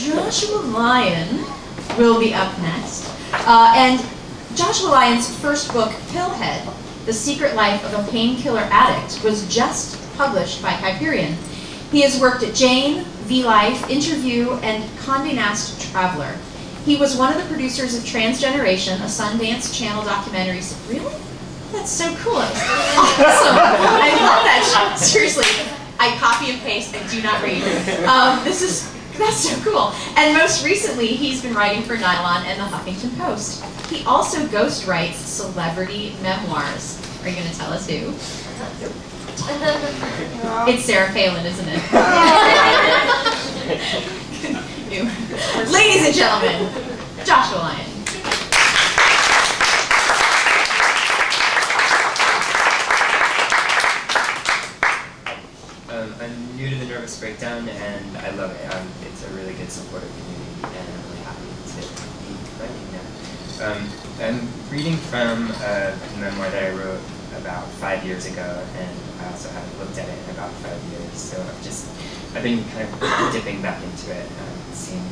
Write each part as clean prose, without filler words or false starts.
Joshua Lyon will be up next. And Joshua Lyon's first book, Pillhead, The Secret Life of a Painkiller Addict, was just published by Hyperion. He has worked at Jane, V-Life, Interview, and Condé Nast Traveler. He was one of the producers of Transgeneration, a Sundance Channel documentary. Really? That's so cool. That was awesome. I love that. Seriously, I copy and paste. I do not read. That's so cool. And most recently, he's been writing for Nylon and the Huffington Post. He also ghostwrites celebrity memoirs. Are you going to tell us who? It's Sarah Palin, isn't it? Ladies and gentlemen, Joshua Lyon. I'm new to the Nervous Breakdown, and I love it. It's a really good supportive community, and I'm really happy to be writing now. I'm reading from a memoir that I wrote about 5 years ago, and I also haven't looked at it in about 5 years, so I've been kind of dipping back into it and seeing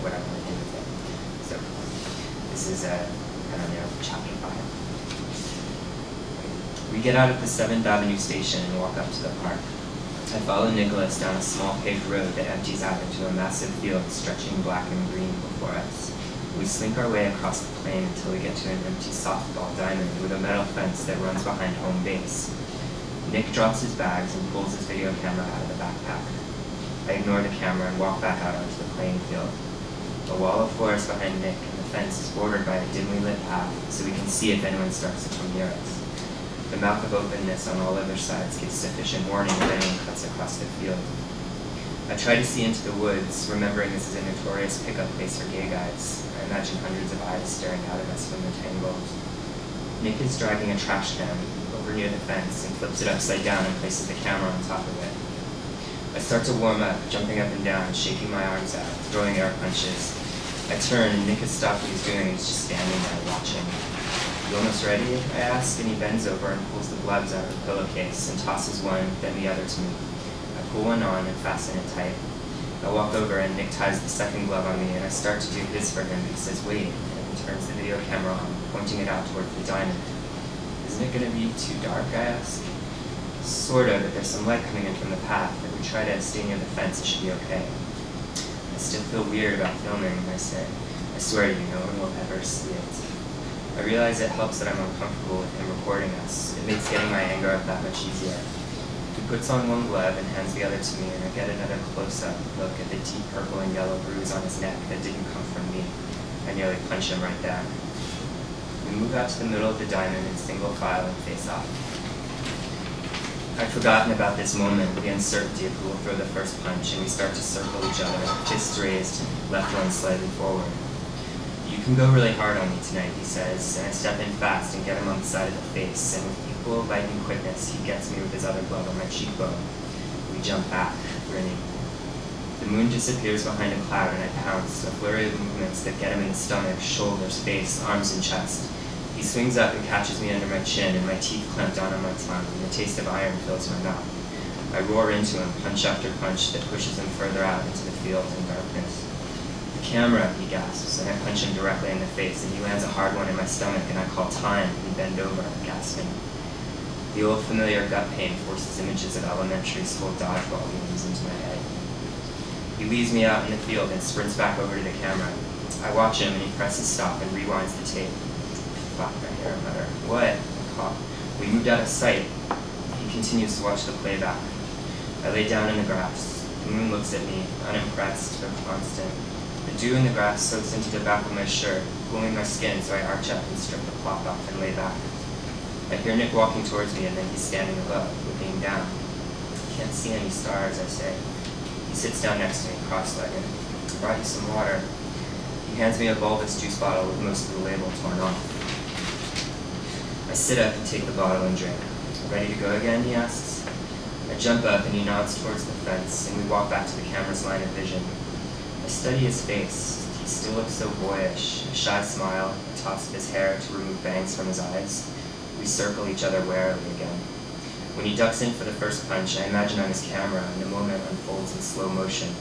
what I want to do with it. So this is chapter 5. We get out at the 7th Avenue station and walk up to the park. I follow Nicholas down a small paved road that empties out into a massive field stretching black and green before us. We slink our way across the plain until we get to an empty softball diamond with a metal fence that runs behind home base. Nick drops his bags and pulls his video camera out of the backpack. I ignore the camera and walk back out onto the playing field. A wall of forest behind Nick, and the fence is bordered by a dimly lit path so we can see if anyone starts to come near us. The mouth of openness on all other sides gives sufficient warning if anyone cuts across the field. I try to see into the woods, remembering this is a notorious pickup place for gay guys. I imagine hundreds of eyes staring out at us from the tangles. Nick is dragging a trash can over near the fence and flips it upside down and places the camera on top of it. I start to warm up, jumping up and down, shaking my arms out, throwing air punches. I turn and Nick has stopped what he's doing and he's just standing there watching. "You almost ready?" I ask, and he bends over and pulls the gloves out of the pillowcase and tosses one, then the other to me. I pull one on and fasten it tight. I walk over and Nick ties the second glove on me, and I start to do his for him. He says, "Wait," and he turns the video camera on, pointing it out towards the diamond. "Isn't it going to be too dark?" I ask. "Sort of, but there's some light coming in from the path. If we try to stay near the fence, it should be okay." I still feel weird about filming, I say. "I swear to you, no one will ever see it." I realize it helps that I'm uncomfortable with him recording us. It makes getting my anger out that much easier. He puts on one glove and hands the other to me, and I get another close-up look at the deep purple and yellow bruise on his neck that didn't come from me. I nearly punch him right down. We move out to the middle of the diamond in single file and face off. I've forgotten about this moment, the uncertainty of who will throw the first punch, and we start to circle each other, fists raised, left one slightly forward. "You can go really hard on me tonight," he says, and I step in fast and get him on the side of the face, and with equal lightning quickness, he gets me with his other glove on my cheekbone. We jump back, grinning. The moon disappears behind a cloud, and I pounce, a flurry of movements that get him in the stomach, shoulders, face, arms, and chest. He swings up and catches me under my chin, and my teeth clamp down on my tongue, and the taste of iron fills my mouth. I roar into him, punch after punch that pushes him further out into the field and darkness. "The camera," he gasps, and I punch him directly in the face, and he lands a hard one in my stomach, and I call time, and we bend over, gasping. The old familiar gut pain forces images of elementary school dodgeball games into my head. He leaves me out in the field and sprints back over to the camera. I watch him, and he presses stop and rewinds the tape. Fuck, I hear him mutter. "What?" I call. We moved out of sight. He continues to watch the playback. I lay down in the grass. The moon looks at me, unimpressed but constant. The dew in the grass soaks into the back of my shirt, cooling my skin, so I arch up and strip the cloth off and lay back. I hear Nick walking towards me, and then he's standing above, looking down. "I can't see any stars," I say. He sits down next to me, cross-legged. "I brought you some water." He hands me a bulbous juice bottle with most of the label torn off. I sit up and take the bottle and drink. "Ready to go again?" he asks. I jump up, and he nods towards the fence, and we walk back to the camera's line of vision. I study his face. He still looks so boyish, a shy smile, a toss of his hair to remove bangs from his eyes. We circle each other warily again. When he ducks in for the first punch, I imagine on his camera, and the moment unfolds in slow motion.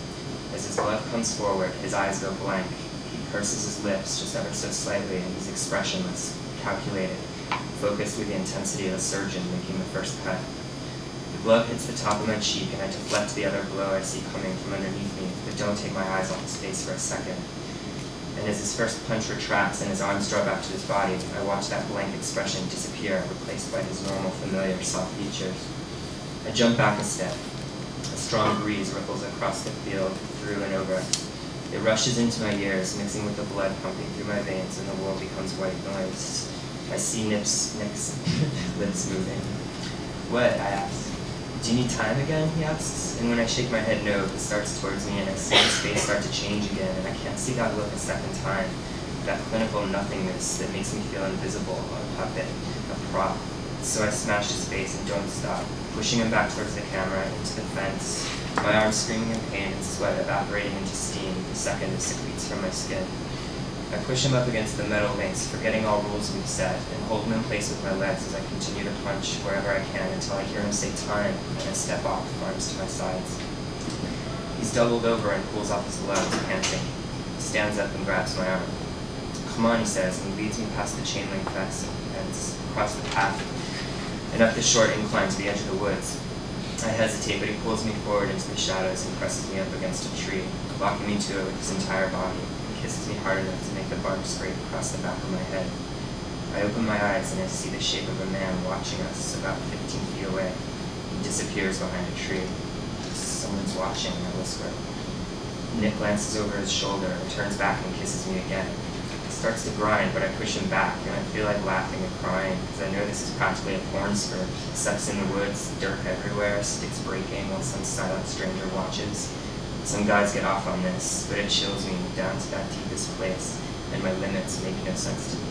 As his glove comes forward, his eyes go blank. He purses his lips just ever so slightly, and he's expressionless, calculated, focused with the intensity of a surgeon making the first cut. The glove hits the top of my cheek, and I deflect the other blow I see coming from underneath me, but don't take my eyes off his face for a second. And as his first punch retracts and his arms draw back to his body, I watch that blank expression disappear, replaced by his normal, familiar, soft features. I jump back a step. A strong breeze ripples across the field, through and over. It rushes into my ears, mixing with the blood pumping through my veins, and the world becomes white noise. I see Nick's lips moving. What? I ask. Do you need time again? He asks. And when I shake my head no, he starts towards me, and I see his face start to change again, and I can't see that look a second time. That clinical nothingness that makes me feel invisible, a puppet, a prop. So I smash his face and don't stop, pushing him back towards the camera, into the fence, my arms screaming in pain and sweat evaporating into steam the second it secretes from my skin. I push him up against the metal links, forgetting all rules we've set, and hold him in place with my legs as I continue to punch wherever I can until I hear him say time, and I step off, arms to my sides. He's doubled over and pulls off his gloves, panting. He stands up and grabs my arm. Come on, he says, and he leads me past the chain link fence and across the path and up the short incline to the edge of the woods. I hesitate, but he pulls me forward into the shadows and presses me up against a tree, locking me to it with his entire body. Kisses me hard enough to make the bark scrape across the back of my head. I open my eyes and I see the shape of a man watching us about 15 feet away. He disappears behind a tree. Someone's watching, I whisper. Nick glances over his shoulder and turns back and kisses me again. He starts to grind, but I push him back, and I feel like laughing and crying, because I know this is practically a porn spurt. Sex in the woods, dirt everywhere, sticks breaking while some silent stranger watches. Some guys get off on this, but it chills me down to that deepest place, and my limits make no sense to me.